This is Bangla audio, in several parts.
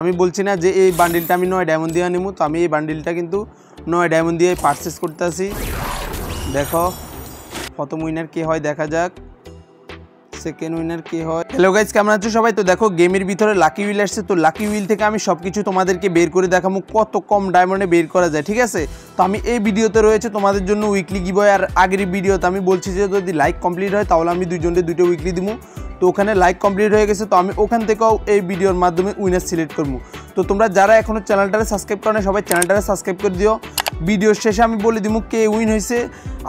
আমি বলছি না যে এই বান্ডিলটা আমি 9 ডায়মন্ড দিয়ে নিব, তো আমি এই বান্ডিলটা কিন্তু 9 ডায়মন্ড দিয়ে পারচেস করতেছি। দেখো প্রথম উইনার কে হয় দেখা যাক, সেকেন্ড উইনার কে হয়। হ্যালো গাইস, কেমন আছো সবাই? তো দেখো গেমের ভিতরে লাকি হুইল আসছে, তো লাকি হুইল থেকে আমি সবকিছু তোমাদেরকে বের করে দেখাবো কত কম ডায়মন্ডে বের করা যায়, ঠিক আছে? তো আমি এই ভিডিওতে রয়েছে তোমাদের জন্য উইকলি গিভওয়ে। আর আগের ভিডিওতে আমি বলছি যে যদি লাইক কমপ্লিট হয় তাহলে আমি দুইজনকে দুটো উইকলি দিব। তো ওখানে লাইক কমপ্লিট হয়ে গেছে, তো আমি ওখান থেকেও এই ভিডিওর মাধ্যমে উইনার সিলেক্ট করবো। তো তোমরা যারা এখনও চ্যানেলটারে সাবস্ক্রাইব করো না সবাই চ্যানেলটারে সাবস্ক্রাইব করে দিও। ভিডিওর শেষে আমি বলে দিব কে উইন হয়েছে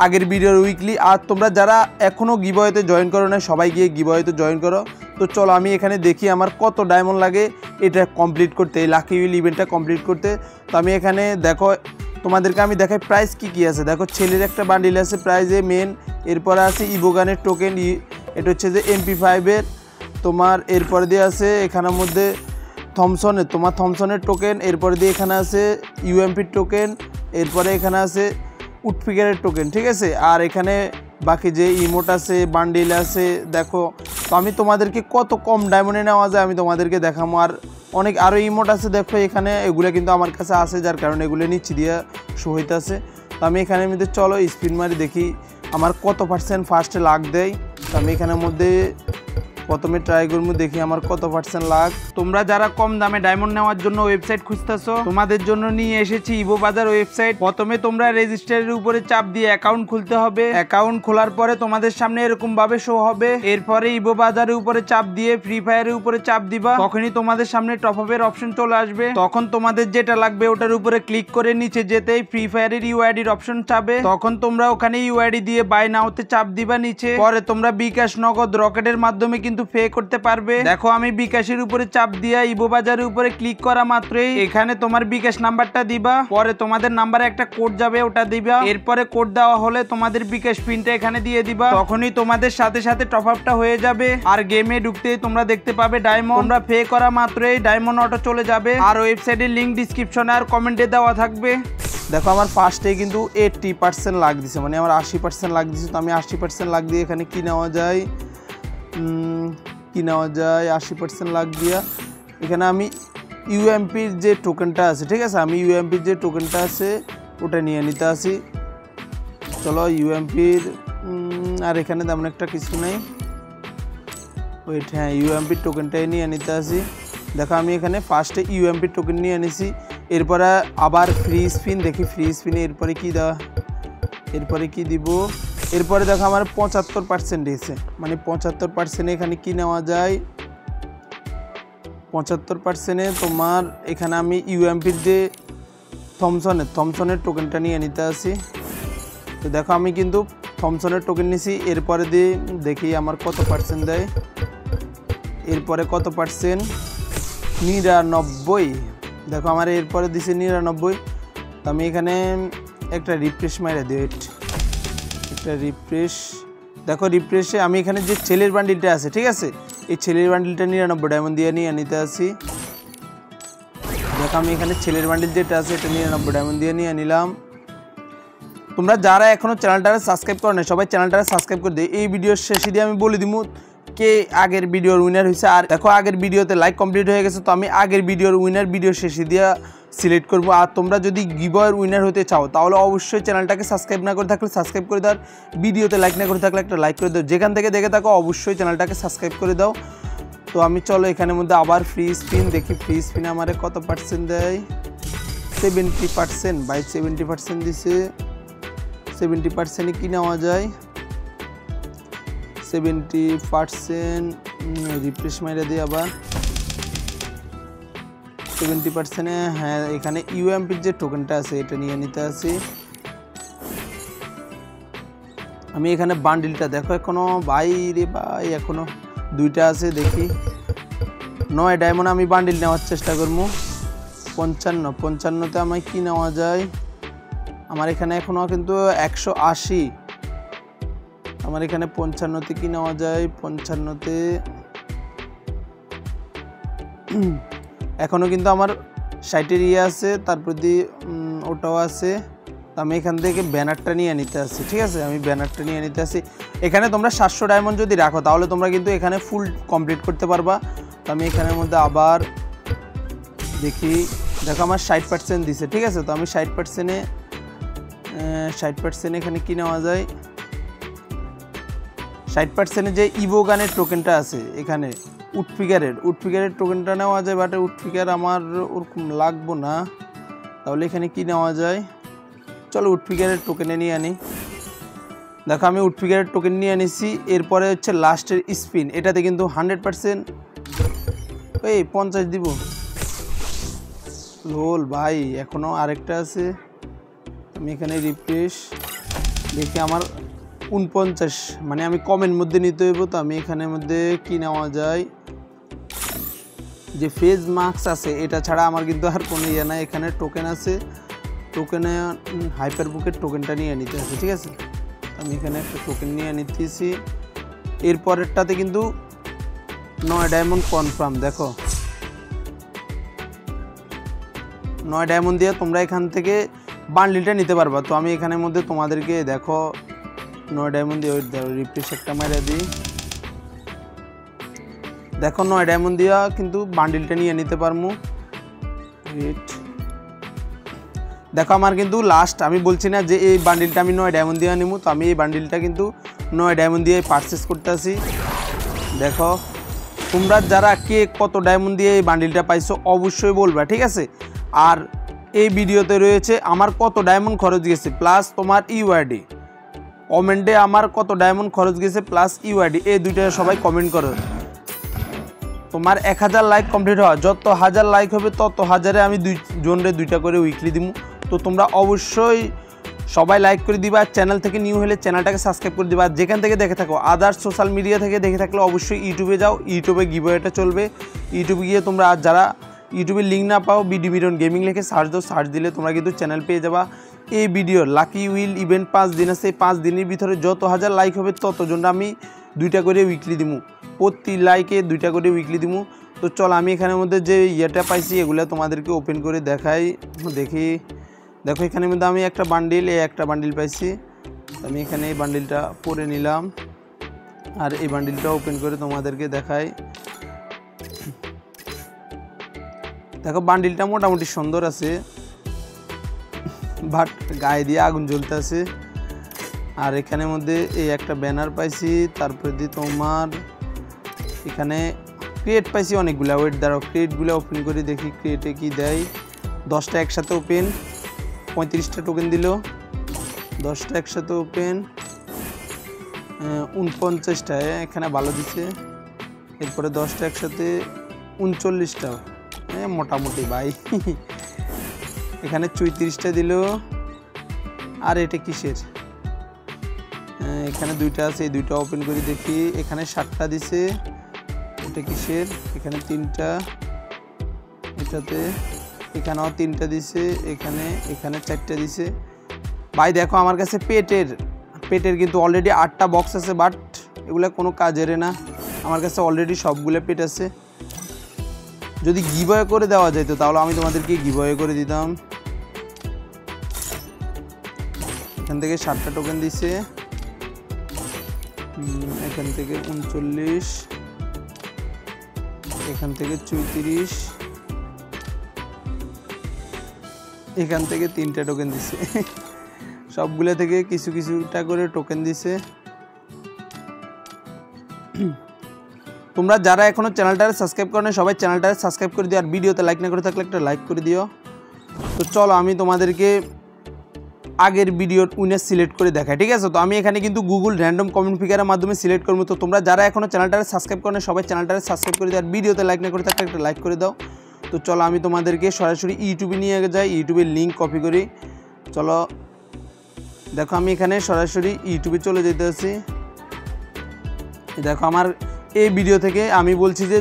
আগের ভিডিওর উইকলি। আর তোমরা যারা এখনও গিভওয়েতে জয়েন করো না সবাই গিয়ে গিভওয়েতে জয়েন করো। তো চলো আমি এখানে দেখি আমার কত ডায়মন্ড লাগে এটা কমপ্লিট করতে, এই লাকি হুইল ইভেন্টটা কমপ্লিট করতে। তো আমি এখানে দেখো তোমাদেরকে আমি দেখাই প্রাইস কী আছে। দেখো ছেলের একটা বান্ডিল আছে প্রাইজে মেন, এরপরে আছে ইভোগানের টোকেন, এটা হচ্ছে যে MP5-এর তোমার। এরপরে দিয়ে আছে এখানের মধ্যে থমসনের টোকেন, এরপরে দিয়ে এখানে আছে UMPর টোকেন, এরপরে এখানে আছে উডপিকারের টোকেন, ঠিক আছে? আর এখানে বাকি যে ইমোট আছে বান্ডিল আছে দেখো। তো আমি তোমাদেরকে কত কম ডায়মন্ডে নেওয়া যায় আমি তোমাদেরকে দেখাবো। আর অনেক আরও ইমোট আছে দেখো এখানে, এগুলো কিন্তু আমার কাছে আছে যার কারণে এগুলো নিচে দিয়ে শো হইতেছে। তো আমি এখানের মধ্যে চলো স্পিন মারি দেখি আমার কত পার্সেন্ট ফার্স্টে লাগ দেয়। তো আমি এখানের মধ্যে প্রথমে ট্রাই করবো দেখি আমার কত পার্সেন্ট লাগ। তোমরা যারা কম দামে ডায়মন্ড নেওয়ার জন্য ওয়েবসাইট খুঁজতেছো তোমাদের জন্য নিয়ে এসেছি ইভো বাজার ওয়েবসাইট। প্রথমে তোমরা রেজিস্টারের উপরে চাপ দিয়ে অ্যাকাউন্ট খুলতে হবে। অ্যাকাউন্ট খোলার পরে তোমাদের সামনে এরকম ভাবে শো হবে। এরপরে ইভো বাজারের উপরে চাপ দিয়ে ফ্রি ফায়ারের উপরে চাপ দিবা, তখনই তোমাদের সামনে টপ আপের অপশন চলে আসবে। তখন তোমাদের যেটা লাগবে ওটার উপরে ক্লিক করে নিচে যেতেই ফ্রি ফায়ারের ইউআইডির অপশন চাবে, তখন তোমরা ওখানে ইউআইডি দিয়ে বাই নাওতে চাপ দিবা নিচে। পরে তোমরা বিকাশ, নগদ, রকেটের মাধ্যমে কিন্তু পে করতে পারবে। দেখো আমি বিকাশের উপরে চাপ দিয়া ইভো বাজারের উপরে ক্লিক করা মাত্রই এখানে তোমার বিকাশ নাম্বারটা দিবা, পরে তোমাদের নাম্বারে একটা কোড যাবে ওটা দিবা। এরপরে কোড দেওয়া হলে তোমাদের বিকাশ পিনটা এখানে দিয়ে দিবা, তখনই তোমাদের সাথে সাথে টপ আপটা হয়ে যাবে। আর গেমে ঢুকতেই তোমরা দেখতে পাবে ডায়মন্ড। তোমরা পে করা মাত্রই ডায়মন্ড অটো চলে যাবে। আর ওয়েবসাইটের লিংক ডিসক্রিপশনে আর কমেন্টে দেওয়া থাকবে। দেখো আমার ফার্স্টে কিন্তু 80% লাগ দিছে, মানে আমার 80% লাগ দিছে। তো আমি 80% লাগ দিয়ে এখানে কি নেওয়া যায় 80% লাগ দিয়া এখানে আমি UMPর যে টোকেনটা আছে, ঠিক আছে? আমি UMPর যে টোকেনটা আছে ওটা নিয়ে নিতে আসি। চলো UMPর আর এখানে তেমন একটা কিছু নেই, ওইট হ্যাঁ UMPর টোকেনটাই নিয়ে নিতে আসি। দেখো আমি এখানে ফার্স্টে UMPর টোকেন নিয়ে এনেছি। এরপরে আবার ফ্রি স্পিন দেখি, ফ্রি স্পিনে এরপরে কি দিব। এরপরে দেখো আমার 75% দিয়েছে, মানে 75% এখানে কি নেওয়া যায় 75%-এ তোমার এখানে আমি UMPর যে থমসনের টোকেনটা নিয়ে নিতে আসি। তো দেখো আমি কিন্তু থমসনের টোকেন নিছি। এরপরে দিয়ে দেখি আমার কত পার্সেন্ট দেয়। এরপরে কত পার্সেন্ট 99। দেখো আমার এরপরে দিছে 99। তো আমি এখানে একটা রিফ্রেশ মাইরা দিই, একটা রিফ্রেশ। দেখো রিফ্রেশে আমি এখানে যে ছেলের বান্ডিলটা আছে, ঠিক আছে? এই ছেলের বান্ডিলটা 99 ডায়মন্ড দিয়ে নিয়ে নিতে আসি। দেখো আমি এখানে ছেলের বান্ডিল যেটা আছে এটা 99 ডায়মন্ড দিয়ে নিয়ে নিলাম। তোমরা যারা এখনও চ্যানেলটারে সাবস্ক্রাইব করো না সবাই চ্যানেলটারে সাবস্ক্রাইব করে দিই। এই ভিডিওর শেষে দিয়ে আমি বলে দিব কে আগের ভিডিওর উইনার হয়েছে। আর দেখো আগের ভিডিওতে লাইক কমপ্লিট হয়ে গেছে, তো আমি আগের ভিডিওর উইনার ভিডিও শেষে দিয়ে সিলেক্ট করবো। আর তোমরা যদি গিভওয়ের উইনার হতে চাও তাহলে অবশ্যই চ্যানেলটাকে সাবস্ক্রাইব না করে থাকলে সাবস্ক্রাইব করে দাও, ভিডিওতে লাইক না করে থাকলে একটা লাইক করে দাও, যেখান থেকে দেখে থাকো অবশ্যই চ্যানেলটাকে সাবস্ক্রাইব করে দাও। তো আমি চলো এখানের মধ্যে আবার ফ্রি স্পিন দেখি, ফ্রি স্পিনে আমার কত পার্সেন্ট দেয় 70%। বাই 70% দিছে। 70%-এ কি নেওয়া যায় 70%। রিফ্রেশ মাইরা দিই আবার 70%-এ। হ্যাঁ এখানে UMPর যে টোকেনটা আছে এটা নিয়ে নিতে আসি। আমি এখানে বান্ডিলটা দেখো এখনো ভাই এখনো 2টা আছে, দেখি 9 ডায়মন্ড আমি বান্ডিল নেওয়ার চেষ্টা করবো। 55-তে আমায় কি নেওয়া যায় আমার এখানে এখনো কিন্তু 180। আমার এখানে 55-তে কি নেওয়া যায় 55-তে এখনো কিন্তু আমার 60-এর আছে, তারপর দিয়ে ওটাও আছে। তো আমি এখান থেকে ব্যানারটা নিয়ে নিতে আসি, ঠিক আছে? আমি ব্যানারটা নিয়ে নিতে আসি। এখানে তোমরা 700 ডায়মন্ড যদি রাখো তাহলে তোমরা কিন্তু এখানে ফুল কমপ্লিট করতে পারবা। তো আমি এখানের মধ্যে আবার দেখি, দেখো আমার 60% দিছে, ঠিক আছে। তো আমি 60% এখানে কি নেওয়া যায়, 60% যে ইভো গানের টোকেনটা আছে এখানে উডফিগারের টোকেনটা নেওয়া যায়, বাট উডফিগার আমার ওরকম লাগবো না। তাহলে এখানে কি নেওয়া যায়, চলো উডফিগারের টোকেনে নিয়ে আনি। দেখো আমি উডফিগারের টোকেন নিয়ে আনিছি। এরপরে হচ্ছে লাস্টের স্পিন, এটাতে কিন্তু 100% এই 50 দিব। লোল ভাই, এখনও আরেকটা আছে। আমি এখানে রিফ্রেশ দেখি আমার 49, মানে আমি কমের মধ্যে নিতে হইব। তো আমি এখানের মধ্যে কি নেওয়া যায়, যে ফেজ মার্কস আছে এটা ছাড়া আমার কিন্তু আর কোনো ইয়ে নাই। এখানে টোকেন আছে, টোকেনে হাইপার বুকের টোকেনটা নিয়ে নিতে আছে, ঠিক আছে। আমি এখানে একটা টোকেন নিয়ে নিতেছি। এরপরেরটাতে কিন্তু 9 ডায়মন্ড কনফার্ম। দেখো 9 ডায়মন্ড দিয়ে তোমরা এখান থেকে বান্ডিলটা নিতে পারবা। তো আমি এখানের মধ্যে তোমাদেরকে দেখো 9 ডায়মন্ড দিয়ে রিফ্রেশ একটা মারা দিই। দেখো 9 ডায়মন্ড দিয়া কিন্তু বান্ডিলটা নিয়ে নিতে পারবো। দেখো আমার কিন্তু লাস্ট, আমি বলছি না যে এই বান্ডিলটা আমি 9 ডায়মন্ড দিয়ে নিব। তো আমি এই বান্ডিলটা কিন্তু 9 ডায়মন্ড দিয়ে পারচেস করতেছি। দেখো তোমরা যারা কে কত ডায়মন্ড দিয়ে এই বান্ডিলটা পাইছো অবশ্যই বলবা, ঠিক আছে। আর এই ভিডিওতে রয়েছে আমার কত ডায়মন্ড খরচ গেছে প্লাস তোমার ইউআইডি। কমেন্টে আমার কত ডায়মন্ড খরচ গেছে প্লাস ইউআইডি, এই দুইটা সবাই কমেন্ট করো। তোমার 1000 লাইক কমপ্লিট হওয়া, যত 1000 লাইক হবে তত হাজারে আমি দুইজনের 2টা করে উইকলি দিব। তো তোমরা অবশ্যই সবাই লাইক করে দিবা। চ্যানেল থেকে নিউ হলে চ্যানেলটাকে সাবস্ক্রাইব করে দিবা। যেখান থেকে দেখে থাকো, আদার্স সোশ্যাল মিডিয়া থেকে দেখে থাকলে অবশ্যই ইউটিউবে যাও, ইউটিউবে গিভওয়েটা চলবে। ইউটিউবে গিয়ে তোমরা আর যারা ইউটিউবের লিঙ্ক না পাও, বিডি মিরন গেমিং লিখে সার্চ দাও, সার্চ দিলে তোমরা কিন্তু চ্যানেল পেয়ে যাবা। এই ভিডিওর লাকি উইল ইভেন্ট 5 দিন আছে, 5 দিনের ভিতরে যত 1000 লাইক হবে ততজনরা আমি 2টা করে উইকলি দিব, প্রতি লাইকে 2টা করে উইকলি দিব। তো চল আমি এখানের মধ্যে যে ইয়েটা পাইছি এগুলো তোমাদেরকে ওপেন করে দেখাই। দেখি, দেখো এখানের মধ্যে আমি একটা বান্ডিল পাইছি। আমি এখানে এই বান্ডিলটা পরে নিলাম, আর এই বান্ডিলটা ওপেন করে তোমাদেরকে দেখাই। দেখো বান্ডিলটা মোটামুটি সুন্দর আছে, বাট গায়ে দিয়ে আগুন জ্বলতে আছে। আর এখানের মধ্যে এই একটা ব্যানার পাইছি। তারপরে দিয়ে তোমার এখানে ক্রিয়েট পাইছি অনেকগুলো। ওয়েট দাঁড়াও, ক্রিয়েটগুলো ওপেন করে দেখি ক্রিয়েটে কি দেয়। 10টা একসাথে ওপেন, 35টা টোকেন দিল। 10টা একসাথে ওপেন, 49টা এখানে ভালো দিছে। এরপরে 10টা একসাথে 39টা, মোটামুটি ভাই। এখানে 34টা দিল। আর এটা কিসের, এখানে 2টা আছে, এই 2টা ওপেন করে দেখি। এখানে 7টা দিছে, এটা কিসের, এখানে 3টা, এটাতে এখানেও 3টা দিছে, এখানে 4টা দিছে। ভাই দেখো আমার কাছে পেটের কিন্তু অলরেডি 8টা বক্স আছে, বাট এগুলো কোনো কাজের না। আমার কাছে অলরেডি সবগুলো পেট আছে। যদি গিভওয়ে করে দেওয়া যেত তাহলে আমি তোমাদেরকে গিভওয়ে করে দিতাম। এখান থেকে 7টা টোকেন দিছে, এখান থেকে 39, এখান থেকে 34, এখান থেকে 3টা টোকেন দিছে। সবগুলো থেকে কিছু কিছুটা করে টোকেন দিছে। তোমরা যারা এখনো চ্যানেলটারে সাবস্ক্রাইব করো না সবাই চ্যানেলটারে সাবস্ক্রাইব করে দিও, আর ভিডিওতে লাইক না করে থাকলে একটা লাইক করে দিও। তো চলো আমি তোমাদেরকে আগের ভিডিওর উইনার সিলেক্ট করে দেখাই, ঠিক আছে। তো আমি এখানে কিন্তু গুগল র্যান্ডম কমেন্ট ফিগারের মাধ্যমে সিলেক্ট করবো। তো তোমরা যারা এখনো চ্যানেলটারে সাবস্ক্রাইব করো না সবাই চ্যানেলটারে সাবস্ক্রাইব করে দিও, আর ভিডিওতে লাইক না করে থাকলে একটা লাইক করে দাও। তো চলো আমি তোমাদেরকে সরাসরি ইউটিউবে নিয়ে যাই, ইউটিউবের লিঙ্ক কপি করি। চলো দেখো আমি এখানে সরাসরি ইউটিউবে চলে যেতে আছি। দেখো আমার এই ভিডিও থেকে আমি বলছি যে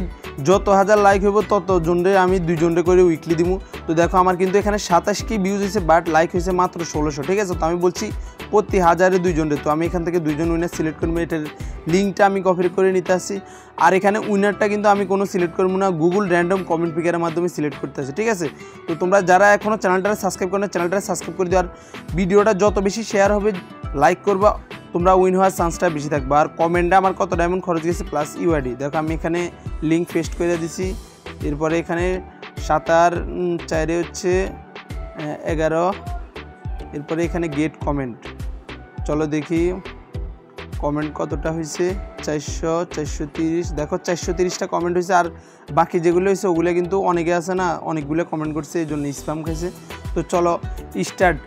যত 1000 লাইক হইব তত জনরে আমি 2 জনরে করে উইকলি দিব। তো দেখো আমার কিন্তু এখানে 27 ভিউজ হয়েছে, বাট লাইক হয়েছে মাত্র 1600, ঠিক আছে। তো আমি বলছি প্রতি 1000-এ 2 জনরে। তো আমি এখান থেকে 2 জন উইনার সিলেক্ট করবো, এটার লিঙ্কটা আমি কপি করে নিতে আসি। আর এখানে উইনারটা কিন্তু আমি কোনো সিলেক্ট করবো না, গুগল র্যান্ডম কমেন্ট ফিগারের মাধ্যমে সিলেক্ট করতে আসি, ঠিক আছে। তো তোমরা যারা এখনও চ্যানেলটারে সাবস্ক্রাইব করো না চ্যানেলটারে সাবস্ক্রাইব করে দিও, আর ভিডিওটা যত বেশি শেয়ার হবে লাইক করবা তোমরা উইন হওয়ার চান্সটা বেশি থাকবে। আর কমেন্টে আমার কত ডায়মন্ড খরচ গেছে প্লাস ইউআইডি দেখো আমি এখানে লিঙ্ক পেস্ট করে দিছি। এরপরে এখানে 7 আর 4 হচ্ছে 11। এরপরে এখানে গেট কমেন্ট, চলো দেখি কমেন্ট কতটা হয়েছে। 400 430, দেখো 430টা কমেন্ট হয়েছে। আর বাকি যেগুলো হয়েছে ওগুলো কিন্তু অনেকে আছে না, অনেকগুলো কমেন্ট করছে, এই জন্য স্প্যাম খাইছে। তো চলো স্টার্ট।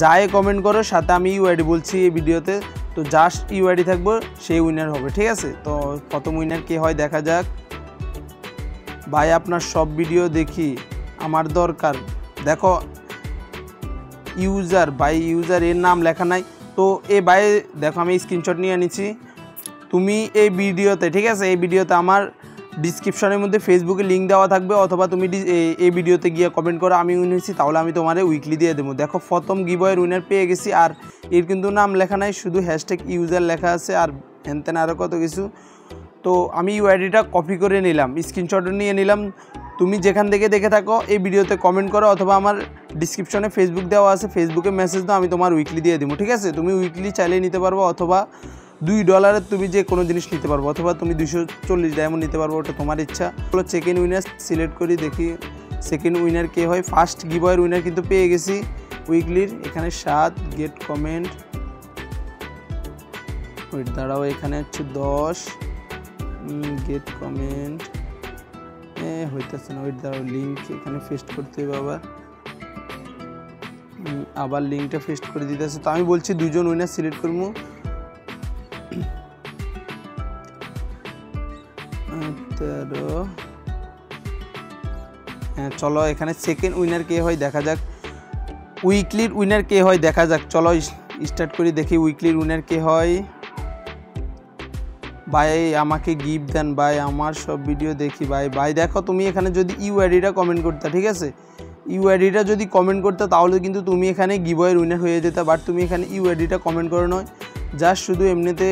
যাই কমেন্ট করো সাথে আমি ইউআইডি বলছি এই ভিডিওতে, তো জাস্ট ইউআইডি থাকবো সেই উইনার হবে, ঠিক আছে। তো প্রথম উইনার কে হয় দেখা যাক। ভাই আপনার সব ভিডিও দেখি, আমার দরকার। দেখো ইউজার, ভাই ইউজার এর নাম লেখা নাই। তো এ ভাই দেখো আমি স্ক্রিনশট নিয়ে নিচ্ছি। তুমি এই ভিডিওতে, ঠিক আছে, এই ভিডিওতে আমার ডিসক্রিপশনের মধ্যে ফেসবুকে লিঙ্ক দেওয়া থাকবে, অথবা তুমি এই ভিডিওতে গিয়ে কমেন্ট করো আমি উইন হয়েছি, তাহলে আমি তোমার উইকলি দিয়ে দেবো। দেখো প্রথম গিভওয়ের উইনার পেয়ে গেছি। আর এর কিন্তু নাম লেখা নাই, শুধু হ্যাশট্যাগ ইউজার লেখা আছে আর হ্যানত্যান আরও কত কিছু। তো আমি ইউআইডিটা কপি করে নিলাম, স্ক্রিনশট নিয়ে নিলাম। তুমি যেখান থেকে দেখে থাকো এই ভিডিওতে কমেন্ট করো, অথবা আমার ডিসক্রিপশনে ফেসবুক দেওয়া আছে, ফেসবুকে মেসেজ দাও, আমি তোমার উইকলি দিয়ে দেবো, ঠিক আছে। তুমি উইকলি চাইলে নিতে পারবো, অথবা $2 তুমি যে কোনো জিনিস নিতে পারবো, অথবা তুমি 240 ডায়মন্ড নিতে পারবো, ওটা তোমার ইচ্ছা। চলো সেকেন্ড উইনার সিলেক্ট করি, দেখি সেকেন্ড উইনার কে হয়। ফার্স্ট গিভওয়ের উইনার কিন্তু পেয়ে গেছি উইকলির। এখানে 7 গেট কমেন্ট, ওইট দাঁড়াও, এখানে হচ্ছে 10 গেট কমেন্ট, হইতেছে না, ওইট দাঁড়াও, লিঙ্ক এখানে পেস্ট করতে হবে, আবার লিঙ্কটা পেস্ট করে দিতেছে। তো আমি বলছি 2জন উইনার সিলেক্ট করবো। হ্যাঁ চলো এখানে সেকেন্ড উইনার কে হয় দেখা যাক, উইকলির উইনার কে হয় দেখা যাক। চলো স্টার্ট করি, দেখি উইকলির উইনার কে হয়। ভাই আমাকে গিফট দেন ভাই, আমার সব ভিডিও দেখি ভাই। ভাই দেখো তুমি এখানে যদি ইউআইডিটা কমেন্ট করতে, ঠিক আছে, ইউআইডিটা যদি কমেন্ট করতে তাহলে কিন্তু তুমি এখানে গিভওয়ের উইনার হয়ে যেতে। বাট তুমি এখানে ইউআইডিটা কমেন্ট করে নয়, জাস্ট শুধু এমনিতে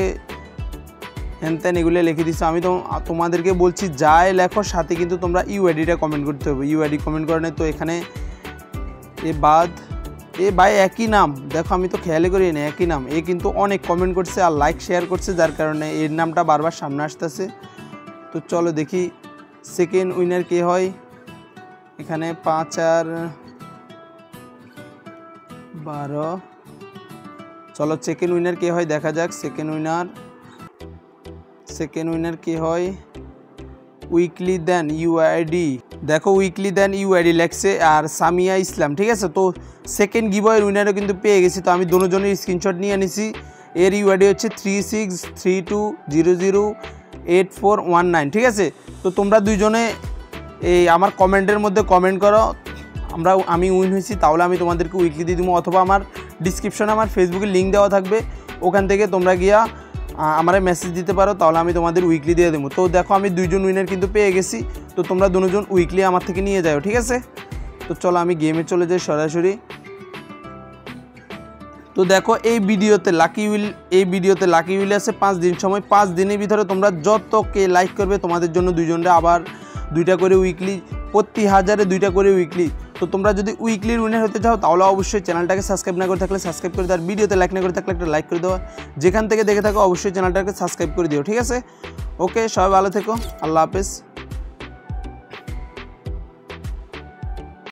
হ্যান এগুলো লিখে দিচ্ছি। আমি তো তোমাদেরকে বলছি যাই লেখো সাথে কিন্তু তোমরা ইউআইডিটা কমেন্ট করতে হবে। ইউআইডি কমেন্ট করে নেই, তো এখানে ভাই একই নাম, দেখো আমি তো খেয়ালই করি না, একই নাম। এ কিন্তু অনেক কমেন্ট করছে আর লাইক শেয়ার করছে, যার কারণে এর নামটা বারবার সামনে আসতেছে। তো চলো দেখি সেকেন্ড উইনার কে হয়। এখানে 5 আর 12, চলো সেকেন্ড উইনার কে হয় দেখা যাক। সেকেন্ড উইনার কে হয়, উইকলি দেন ইউআইডি, দেখো উইকলি দেন ইউআইডি লেখছে আর সামিয়া ইসলাম, ঠিক আছে। তো সেকেন্ড গিভওয়ের উইনারও কিন্তু পেয়ে গেছি। তো আমি দুজনের স্ক্রিনশট নিয়ে নিছি। এর ইউআইডি হচ্ছে 3632008419, ঠিক আছে। তো তোমরা দুইজনে এই আমার কমেন্টের মধ্যে কমেন্ট করো আমি উইন হয়েছি, তাহলে আমি তোমাদেরকে উইকলি দিয়ে দেবো, অথবা আমার ডিসক্রিপশনে আমার ফেসবুকের লিঙ্ক দেওয়া থাকবে, ওখান থেকে তোমরা গিয়া আমার মেসেজ দিতে পারো, তাহলে আমি তোমাদের উইকলি দিয়ে দেবো। তো দেখো আমি 2জন উইনার কিন্তু পেয়ে গেছি। তো তোমরা দুজন উইকলি আমার থেকে নিয়ে যাও, ঠিক আছে। তো চলো আমি গেমে চলে যাই সরাসরি। তো দেখো এই ভিডিওতে লাকি উইল আছে 5 দিন সময়। 5 দিনের ভিতরে তোমরা যত কে লাইক করবে তোমাদের জন্য 2জনরা আবার 2টা করে উইকলি, প্রতি 1000-এ 2টা করে উইকলি। তো তোমরা যদি উইকলির উইনার হতে চাও তাহলে অবশ্যই চ্যানেলটাকে সাবস্ক্রাইব না করে থাকলে সাবস্ক্রাইব করে দাও, আর ভিডিওতে লাইক না করে থাকলে একটা লাইক করে দেওয়া। যেখান থেকে দেখে থাকো অবশ্যই চ্যানেলটাকে সাবস্ক্রাইব করে দিও, ঠিক আছে। ওকে, সবাই ভালো থেকো, আল্লাহ হাফেজ।